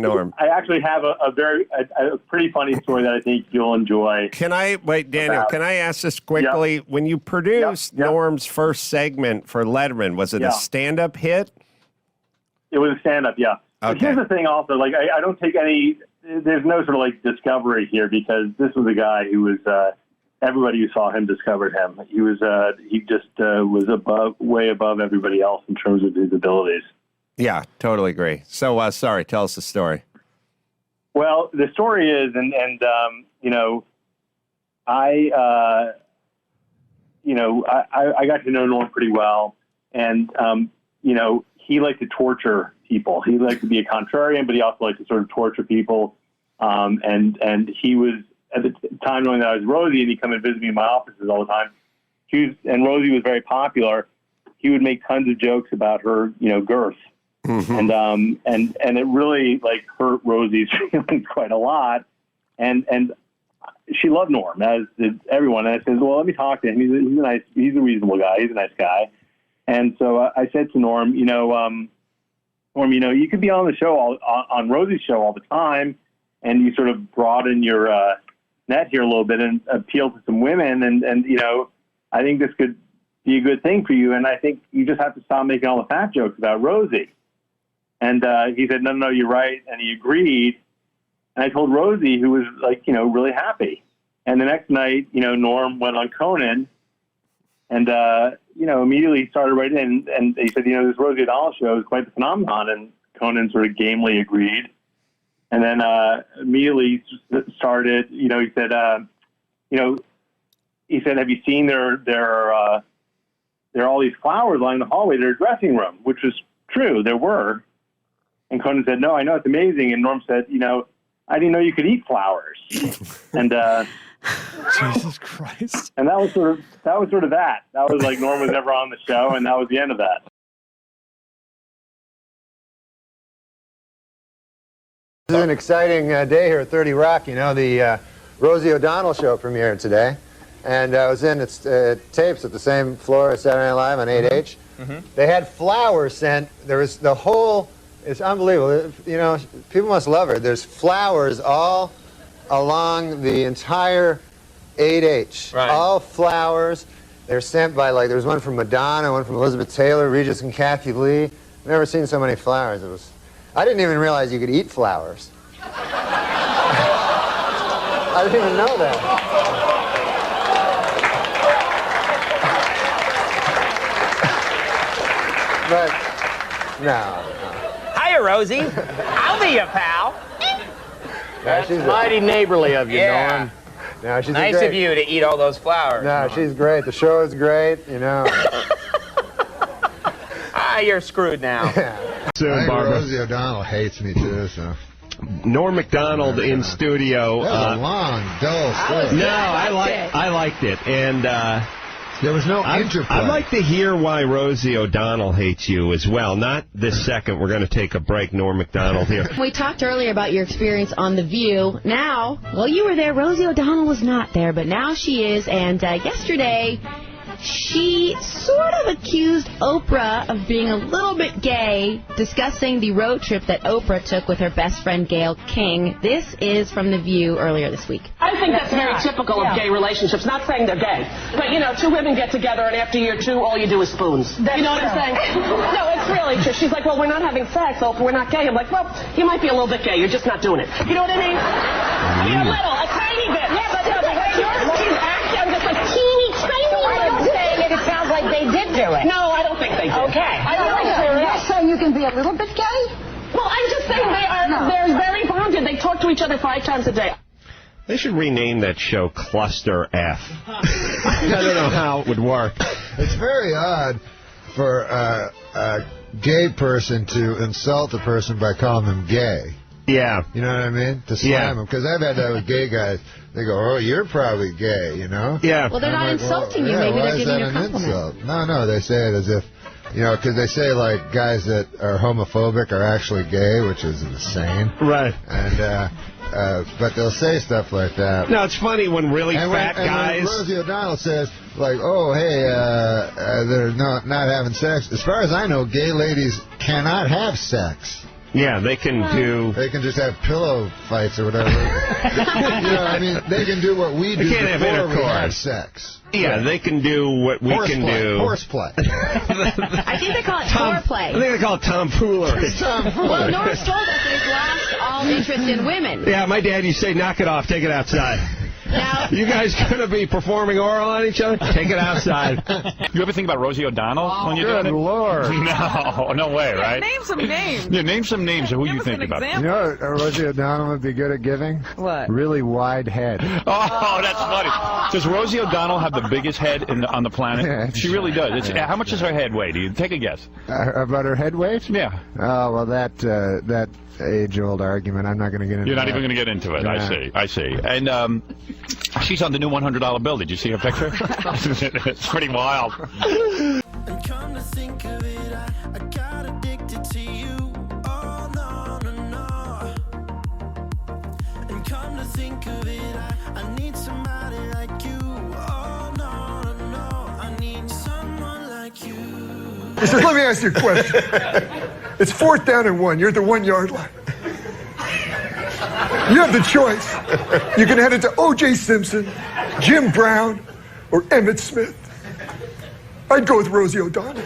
knowing Norm. I actually have a pretty funny story that I think you'll enjoy. Daniel, can I ask this quickly? Yep. When you produced Norm's first segment for Letterman, was it a stand-up hit? It was a stand-up, yeah. Okay. But here's the thing also, like, I don't take any, there's no sort of, like, discovery here because this was a guy who was, everybody who saw him discovered him. He was, he just was way above everybody else in terms of his abilities. Yeah, totally agree. So, sorry, tell us the story. Well, the story is, you know, I got to know Norm pretty well, and, you know, he liked to torture people. He liked to be a contrarian, but he also liked to sort of torture people. And he was, at the time, knowing that I was Rosie, and he'd come and visit me in my offices all the time. And Rosie was very popular. He would make tons of jokes about her, you know, girth. Mm-hmm. And it really, like, hurt Rosie's feelings quite a lot. And she loved Norm, as did everyone. And I said, well, let me talk to him. He's a reasonable guy. He's a nice guy. And so I said to Norm, Norm, you know, you could be on the show, on Rosie's show all the time, and you sort of broaden your net here a little bit and appeal to some women. And you know, I think this could be a good thing for you. And I think you just have to stop making all the fat jokes about Rosie. And he said, no, you're right. And he agreed. And I told Rosie, who was, like, you know, really happy. And the next night, you know, Norm went on Conan and, you know, immediately started right in. And he said, you know, this Rosie O'Donnell show is quite the phenomenon. And Conan sort of gamely agreed. And then immediately started, you know, he said, have you seen there are all these flowers lining the hallway, their dressing room, which was true. There were. And Conan said, no, I know, it's amazing. And Norm said, you know, I didn't know you could eat flowers. And Jesus Christ. And that was sort of that. That was like Norm was never on the show, and that was the end of that. This is an exciting day here at 30 Rock. You know, the Rosie O'Donnell show premiered today. And I was in its tapes at the same floor as Saturday Night Live on 8H. Mm-hmm. They had flowers sent. There was the whole... It's unbelievable. You know, people must love her. There's flowers all along the entire 8H. Right. All flowers. They're sent by, like, there's one from Madonna, one from Elizabeth Taylor, Regis and Kathy Lee. I've never seen so many flowers. It was... I didn't even realize you could eat flowers. I didn't even know that. But, no. Hiya, Rosie. I'll be your pal. That's mighty neighborly of you, Norm. No, she's nice of you to eat all those flowers. No, Norm. She's great. The show is great, you know. You're screwed now. Yeah. Rosie O'Donnell hates me, too, so... Norm Macdonald in studio. That was a long, dull story. No, I liked it. And there was no interplay. I'd like to hear why Rosie O'Donnell hates you as well. Not this second. We're going to take a break. Norm Macdonald here. We talked earlier about your experience on The View. Now, well, you were there. Rosie O'Donnell was not there, but now she is. And yesterday... she sort of accused Oprah of being a little bit gay, discussing the road trip that Oprah took with her best friend Gayle King. This is from The View earlier this week. I think that's very typical of gay relationships. Not saying they're gay, but, you know, two women get together and after year two, all you do is spoons. You know what I'm saying? No, it's really true. She's like, well, we're not having sex, Oprah. We're not gay. I'm like, well, you might be a little bit gay. You're just not doing it. You know what I mean? I mean, a little, a tiny bit. Yeah, but the way you're acting, I'm just like teeny tiny. It sounds like they did do it. No, I don't think they did. Okay. You're saying you can be a little bit gay? Well, I'm just saying they're very bonded. They talk to each other 5 times a day. They should rename that show Cluster F. I don't know how it would work. It's very odd for a gay person to insult a person by calling them gay. Yeah. You know what I mean? To slam them. Because I've had that with gay guys. They go, oh, you're probably gay, you know? Yeah. Well, they're not insulting you. Maybe they're giving you a compliment. Insult? No, they say it as if, you know, because they say, like, guys that are homophobic are actually gay, which is insane. Right. And, but they'll say stuff like that. No, it's funny when really fat guys... And when Rosie O'Donnell says, like, oh, hey, they're not having sex. As far as I know, gay ladies cannot have sex. Yeah, they can do... They can just have pillow fights or whatever. I mean, they can do what we do They can't have before we have intercourse. sex. Yeah, they can do what we can do. Horseplay. I think they call it foreplay. I think they call it tomfoolery. Well, Norris told us that he's lost all interest in women. Yeah, my dad used to say, knock it off, take it outside. Now, You guys going to be performing oral on each other? Take it outside. You ever think about Rosie O'Donnell when you're doing it? Good Lord. No way, right? Name some names. Yeah, name some names of who Give you us think an about. example. You know what Rosie O'Donnell would be good at giving? What? Really wide head. Oh, that's funny. Does Rosie O'Donnell have the biggest head on the planet? Yeah, She really does. How much does her head weigh? Do you take a guess? About her head weight? Yeah. Oh, well, that age-old argument, I'm not going to get into You're not that. even going to get into it. Yeah. I see. And she's on the new $100 bill. Did you see her picture? It's pretty wild. And come to think of it, I got addicted to you. Oh, no, no, no. And come to think of it, I need somebody like you. Oh, no, no, no. I need someone like you. He says, let me ask you a question. It's 4th down and 1. You're at the 1-yard line. You have the choice. You can head it to O.J. Simpson, Jim Brown, or Emmett Smith. I'd go with Rosie O'Donnell.